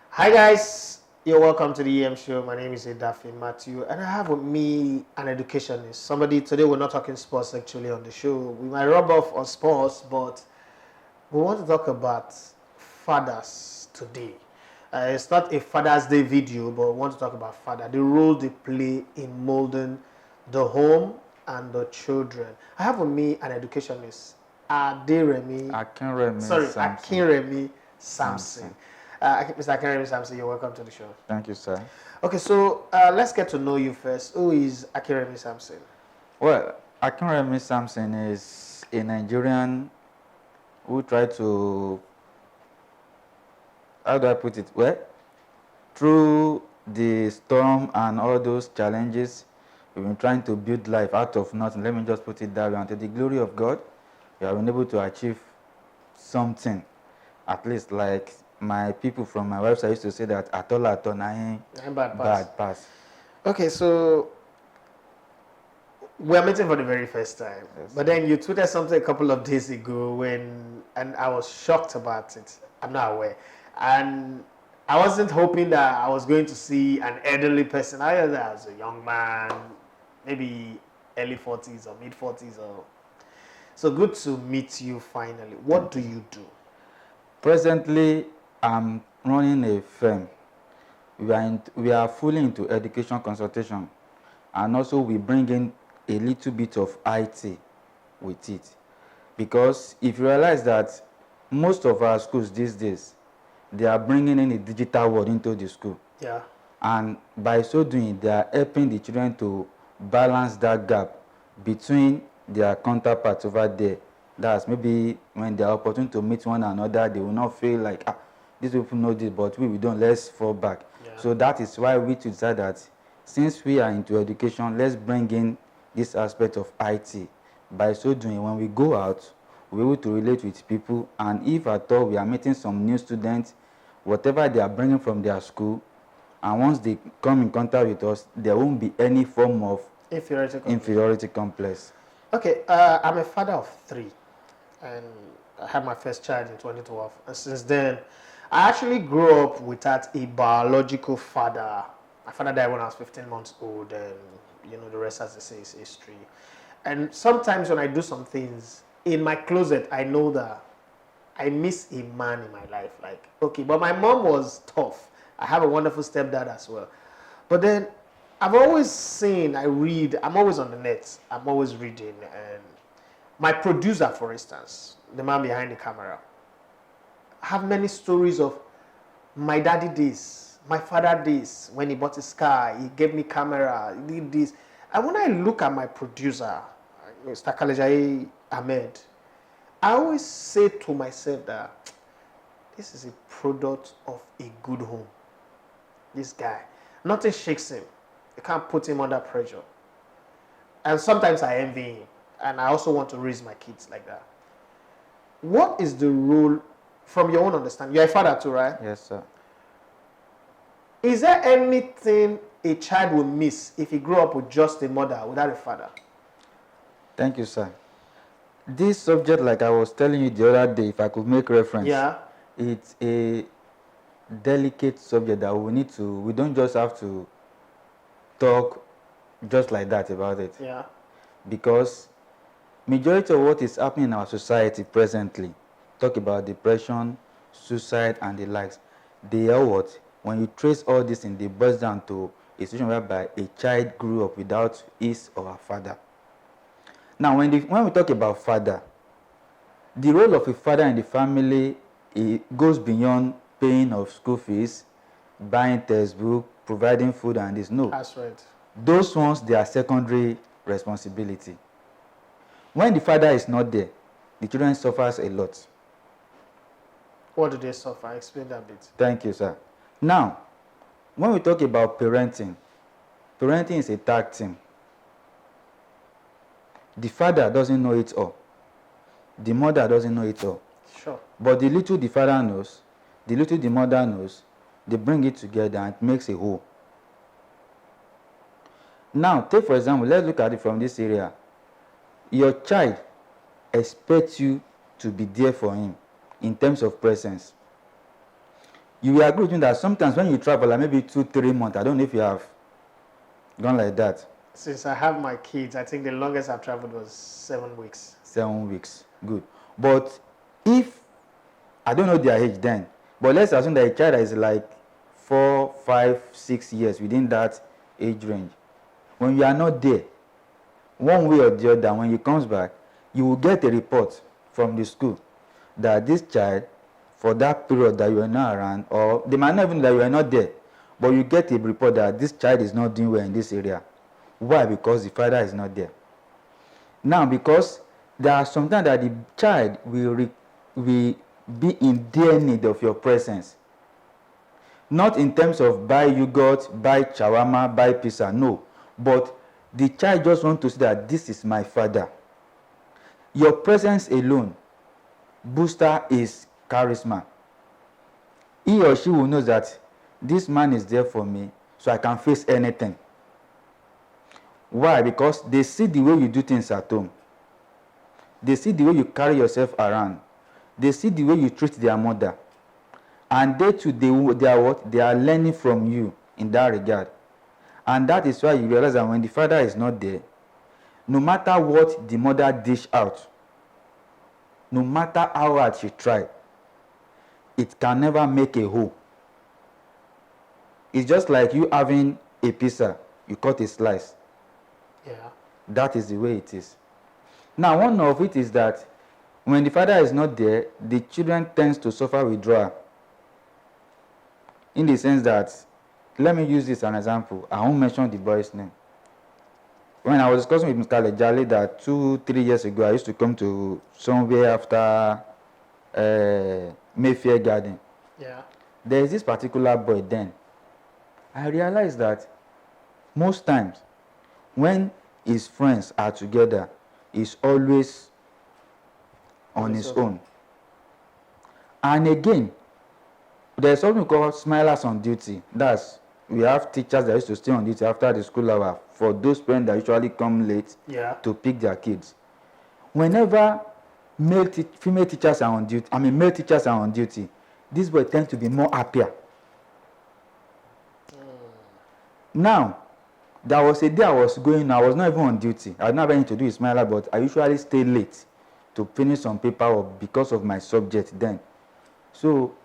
Hi guys, you're welcome to the EMShow. My name is Edafi Matthew, and I have with me an educationist. Somebody today we're not talking sports actually on the show. We might rub off on sports, but we want to talk about fathers today. It's not a Father's Day video, but we want to talk about father, the role they play in molding the home and the children. I have with me an educationist, Akinremi Samson. Mr. Akinremi Samson, you're welcome to the show. Thank you, sir. Okay, so let's get to know you first. Who is Akinremi Samson? Well, Akinremi Samson is a Nigerian who tried to, how do I put it? Well, through the storm and all those challenges, we've been trying to build life out of nothing. Let me just put it that way. And to the glory of God, we have been able to achieve something. At least, like my people from my website used to say that at all, bad pass. Okay, so we're meeting for the very first time. Yes. But then you tweeted something a couple of days ago and I was shocked about it. I'm not aware. And I wasn't hoping that I was going to see an elderly person. I was a young man, maybe early 40s or mid 40s. So good to meet you finally. What do you do? Presently, I'm running a firm. We are fully into education consultation, and also we bring in a little bit of IT with it. Because if you realize that most of our schools these days, they are bringing in a digital world into the school. Yeah. And by so doing, they are helping the children to balance that gap between their counterparts over there. That's maybe when they are opportunity to meet one another, they will not feel like, these people know this, but we don't, let's fall back. Yeah. So that is why we decided that since we are into education, let's bring in this aspect of IT. By so doing, when we go out, we're able to relate with people, and if at all we are meeting some new students, whatever they are bringing from their school, and once they come in contact with us, there won't be any form of inferiority complex. Okay, I'm a father of 3, and I had my first child in 2012. And since then, I actually grew up without a biological father. My father died when I was 15 months old, and the rest, as they say, is history. And sometimes when I do some things in my closet, I know that I miss a man in my life. Like, okay, but my mom was tough. I have a wonderful stepdad as well. But then I've always seen, I'm always on the net. I'm always reading. And my producer, for instance, the man behind the camera, have many stories of my daddy days, my father days. When he bought his car, he gave me camera, he did this. And when I look at my producer, Mr. Kalejaye Ahmed, I always say to myself that this is a product of a good home. This guy, nothing shakes him. You can't put him under pressure. And sometimes I envy him. And I also want to raise my kids like that. What is the role, from your own understanding? You're a father too, right? Yes, sir. Is there anything a child will miss if he grew up with just a mother without a father? Thank you, sir. This subject, like I was telling you the other day, if I could make reference, it's a delicate subject that we don't just have to talk just like that about it. Yeah. Because majority of what is happening in our society presently, talk about depression, suicide, and the likes, they are what? When you trace all this in, they boils down to a situation whereby a child grew up without his or her father. Now, when we talk about father, the role of a father in the family, it goes beyond paying of school fees, buying textbook, providing food, and this. No. That's right. Those ones, they are secondary responsibility. When the father is not there, the children suffers a lot. What do they suffer? Explain that bit. Thank you, sir. Now, when we talk about parenting is a tag team. The father doesn't know it all. The mother doesn't know it all. Sure. But the little the father knows, the little the mother knows, they bring it together and it makes a whole. Now, take for example, let's look at it from this area. Your child expects you to be there for him. in terms of presence. You will agree with me that sometimes when you travel, like maybe 2-3 months, I don't know if you have gone like that. Since I have my kids, I think the longest I've traveled was 7 weeks. 7 weeks, good. But if, I don't know their age then, but let's assume that a child is like 4, 5, 6 years within that age range. When you are not there, one way or the other, when he comes back, you will get a report from the school that this child, for that period that you are not around, or they might not even know that you are not there, but you get a report that this child is not doing well in this area. Why? Because the father is not there. Now, because there are sometimes that the child will be in dear need of your presence. Not in terms of buy yogurt, buy shawarma, buy pizza, no. But the child just wants to see that this is my father. Your presence alone booster is charisma. He or she will know that this man is there for me, so I can face anything. Why? Because they see the way you do things at home. They see the way you carry yourself around. They see the way you treat their mother. And they too, they are what? They are learning from you in that regard. And that is why you realize that when the father is not there, no matter what the mother dish out, no matter how hard she try, it can never make a whole. It's just like you having a pizza, you cut a slice. Yeah. That is the way it is. Now, one of it is that when the father is not there, the children tends to suffer withdrawal. In the sense that, let me use this as an example. I won't mention the boy's name. When I was discussing with Mr. Lejale that 2-3 years ago, I used to come to somewhere after Mayfair Garden. Yeah. There is this particular boy then. I realized that most times when his friends are together, he's always on his own. And again, there's something called smilers on duty. That's, we have teachers that used to stay on duty after the school hour for those parents that usually come late to pick their kids. Whenever female teachers are on duty, male teachers are on duty, this boy tends to be more happier. Now, there was a day I was not even on duty. I had not anything to do with smiler, but I usually stay late to finish some paperwork because of my subject then. So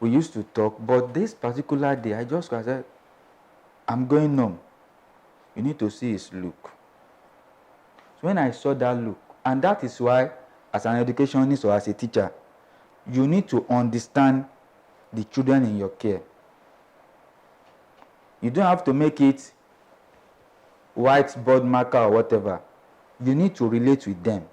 we used to talk, but this particular day, I just said, I'm going home. You need to see his look. So when I saw that look, and that is why, as an educationist or as a teacher, you need to understand the children in your care. You don't have to make it whiteboard marker or whatever. You need to relate with them.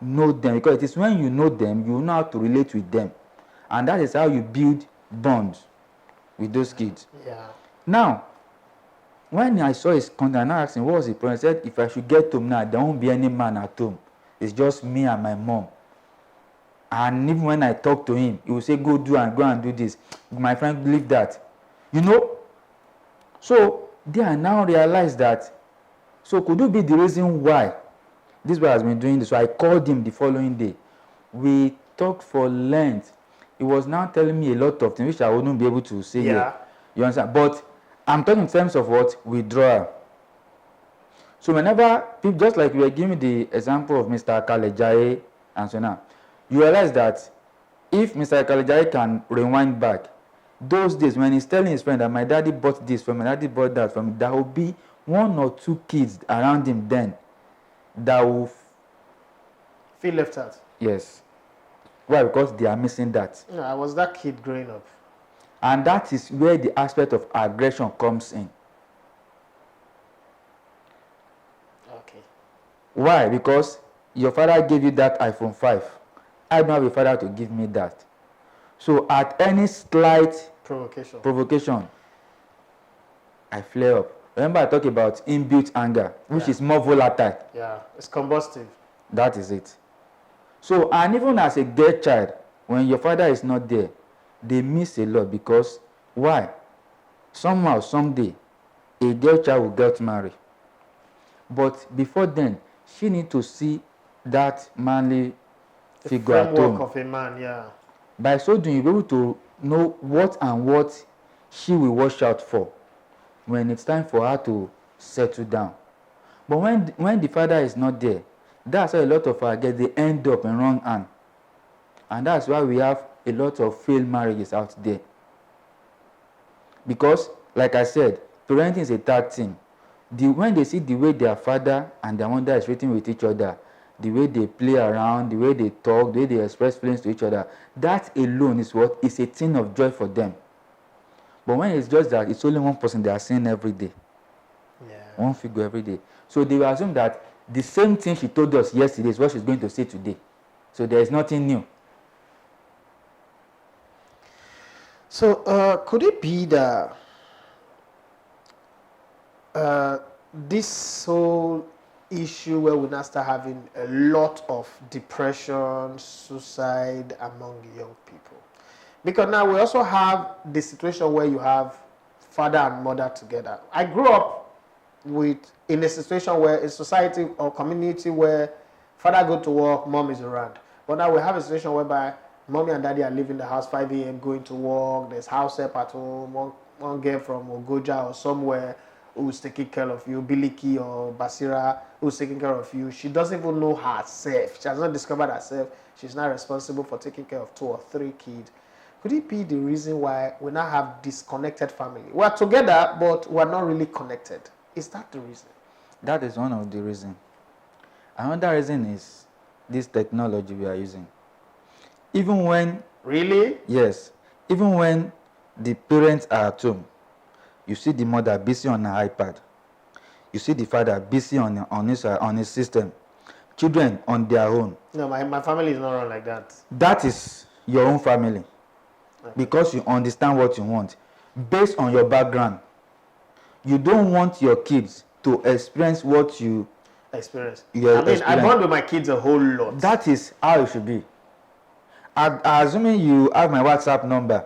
Know them, because it is when you know them, you know how to relate with them. And that is how you build bonds with those kids. Yeah. Now, when I saw his content, I asked him, what was the problem? He said, if I should get home now, there won't be any man at home. It's just me and my mom. And even when I talk to him, he will say, go and do this. My friend, believe that. You know? So, they are now realized that, so could it be the reason why this boy has been doing this? So I called him the following day. We talked for length. He was now telling me a lot of things which I wouldn't be able to say here. You understand? But I'm talking in terms of what? Withdrawal. So whenever people, just like we were giving the example of Mr. Kalejaye and so now, you realize that if Mr. Kalejaye can rewind back, those days when he's telling his friend that my daddy bought this from me, my daddy bought that from me, there will be 1 or 2 kids around him then that will feel left out. Yes. Why? Because they are missing that. I was that kid growing up. And that is where the aspect of aggression comes in. Okay. Why? Because your father gave you that iPhone 5. I don't have a father to give me that. So at any slight provocation, I flare up. Remember I talked about inbuilt anger, which is more volatile. Yeah, it's combustive. That is it. So, and even as a girl child, when your father is not there, they miss a lot because, why? Somehow, someday, a girl child will get married. But before then, she needs to see that manly The figure at framework home. of a man, yeah. By so doing, you'll be able to know what she will watch out for when it's time for her to settle down. But when the father is not there, that's why a lot of our girls, they end up in wrong hand. And that's why we have a lot of failed marriages out there. Because, like I said, parenting is a third team. When they see the way their father and their mother is treating with each other, the way they play around, the way they talk, the way they express feelings to each other, that alone is what is a thing of joy for them. But when it's just that it's only one person they are seeing every day, one figure every day, so they will assume that the same thing she told us yesterday is what she's going to say today. So there is nothing new. So could it be that this whole issue where we now start having a lot of depression, suicide among young people? Because now we also have the situation where you have father and mother together. I grew up in a situation where a society or community where father go to work, mom is around. But now we have a situation whereby mommy and daddy are leaving the house 5 a.m. going to work. There's house help at home. One girl from Ogoja or somewhere who's taking care of you, Biliki or Basira, who's taking care of you. She doesn't even know herself. She has not discovered herself. She's not responsible for taking care of 2 or 3 kids. Could it be the reason why we now have disconnected family? We're together, but we're not really connected. Is that the reason? That is one of the reasons. Another reason is this technology we are using. Even when... Really? Yes. Even when the parents are at home, you see the mother busy on her iPad. You see the father busy on his system. Children on their own. No, my family is not run like that. That is your own family. Okay. Because you understand what you want. Based on your background. You don't want your kids to experience what you experience. I bond with my kids a whole lot. That is how it should be. Assuming you have my WhatsApp number,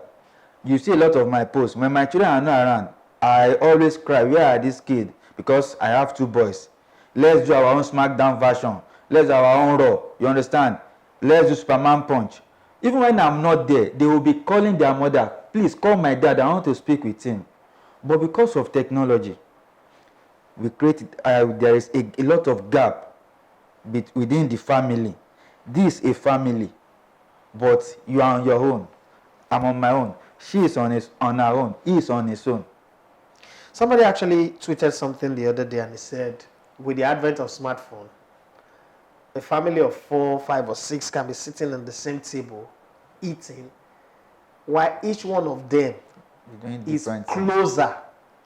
you see a lot of my posts. When my children are not around, I always cry, where are these kids? Because I have 2 boys. Let's do our own SmackDown version. Let's do our own Raw. You understand? Let's do Superman Punch. Even when I'm not there, they will be calling their mother, please call my dad, I want to speak with him. But because of technology, there is a lot of gap within the family. This is a family, but you are on your own. I'm on my own. She is on her own. He is on his own. Somebody actually tweeted something the other day and he said, with the advent of smartphone, a family of 4, 5, or 6 can be sitting on the same table, eating, while each one of them is closer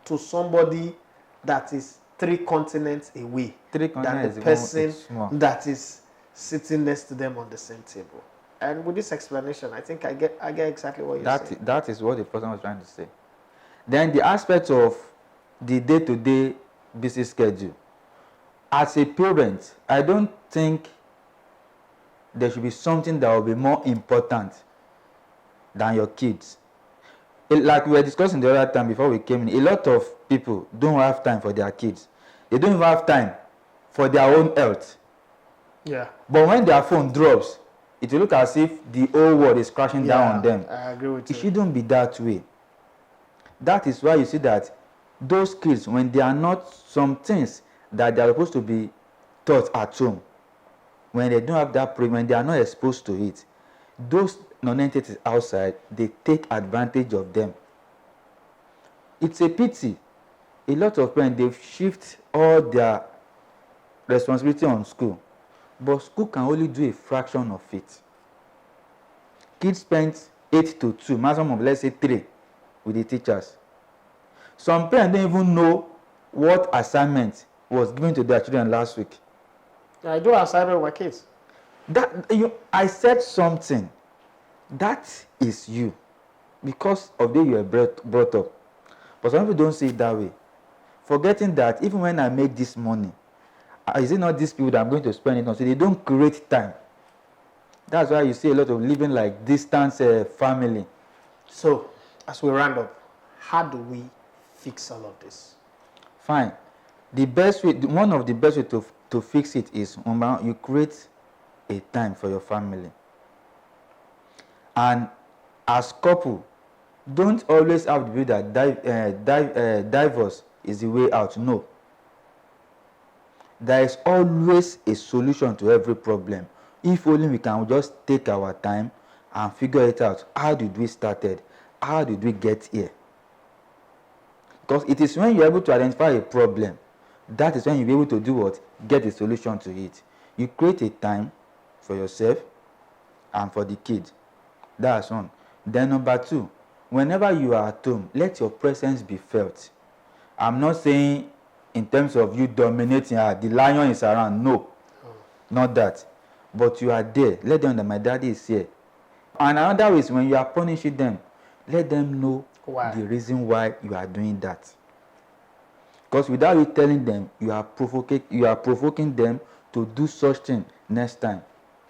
to somebody that is 3 continents away than the person that is sitting next to them on the same table. And with this explanation, I think I get exactly what you're saying. That is what the person was trying to say. Then the aspect of the day-to-day busy schedule. As a parent, I don't think there should be something that will be more important than your kids. Like we were discussing the other time before we came in, a lot of people don't have time for their kids. They don't even have time for their own health. Yeah. But when their phone drops, it will look as if the whole world is crashing down on them. I agree with you. It shouldn't be that way. That is why you see that those kids, when they are not some things that they are supposed to be taught at home, when they don't have that when they are not exposed to it, those non-entities outside, they take advantage of them. It's a pity. A lot of parents, they shift all their responsibility on school, but school can only do a fraction of it. Kids spend 8 to 2, maximum of let's say 3 with the teachers. Some parents don't even know what assignment was given to their children last week. I do assignment with my kids. I said something. That is you, because of the way you were brought up. But some people don't see it that way, forgetting that even when I make this money, is it not these people that I'm going to spend it on? So they don't create time. That's why you see a lot of living like distance family. So, as we round up, how do we fix all of this? Fine. The best way, one of the best way to fix it is you create a time for your family. And as couple, don't always have the view that divorce is the way out. No. There is always a solution to every problem. If only we can just take our time and figure it out. How did we started? How did we get here? Because it is when you're able to identify a problem, that is when you'll be able to do what? Get a solution to it. You create a time for yourself and for the kid. That's one. Then number two, whenever you are at home, let your presence be felt. I'm not saying in terms of you dominating, the lion is around. No, not that. But you are there. Let them know that my daddy is here. And another is when you are punishing them, let them know the reason why you are doing that. Because without you telling them, you are provoking them to do such thing next time.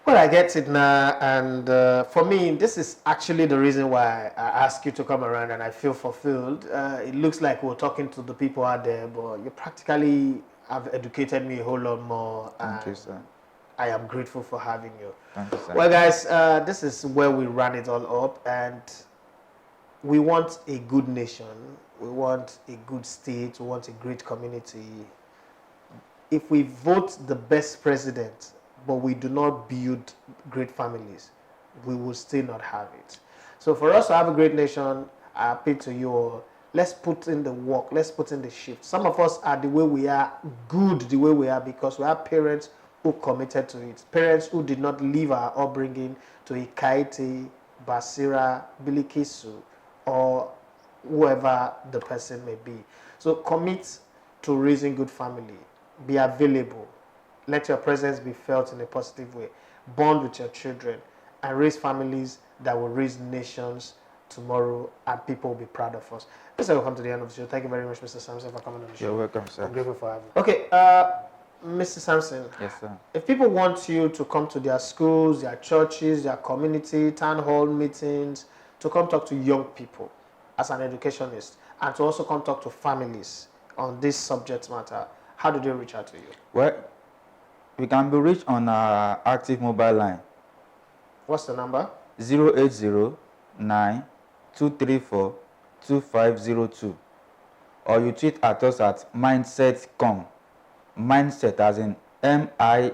Well, I get it now, and for me, this is actually the reason why I asked you to come around, and I feel fulfilled. It looks like we're talking to the people out there, but you practically have educated me a whole lot more. Thank you, sir. I am grateful for having you. Thank you, sir. Well, guys, this is where we run it all up, and we want a good nation. We want a good state. We want a great community. If we vote the best president, but we do not build great families, we will still not have it. So for us to have a great nation, I appeal to you all, let's put in the work, let's put in the shift. Some of us are the way we are, good the way we are, because we have parents who committed to it. Parents who did not leave our upbringing to Ikaiti, Basira, Bilikisu, or whoever the person may be. So commit to raising good family. Be available. Let your presence be felt in a positive way. Bond with your children and raise families that will raise nations tomorrow, and people will be proud of us. This is how we come to the end of the show. Thank you very much, Mr. Samson, for coming on the show. You're welcome, sir. I'm grateful for having you. Okay, Mr. Samson. Yes, sir. If people want you to come to their schools, their churches, their community, town hall meetings, to come talk to young people as an educationist, and to also come talk to families on this subject matter, how do they reach out to you? Well, we can be reached on our active mobile line. What's the number? 08092342502. Or you tweet at us at mindset.com. Mindset as in MINDSETCOM.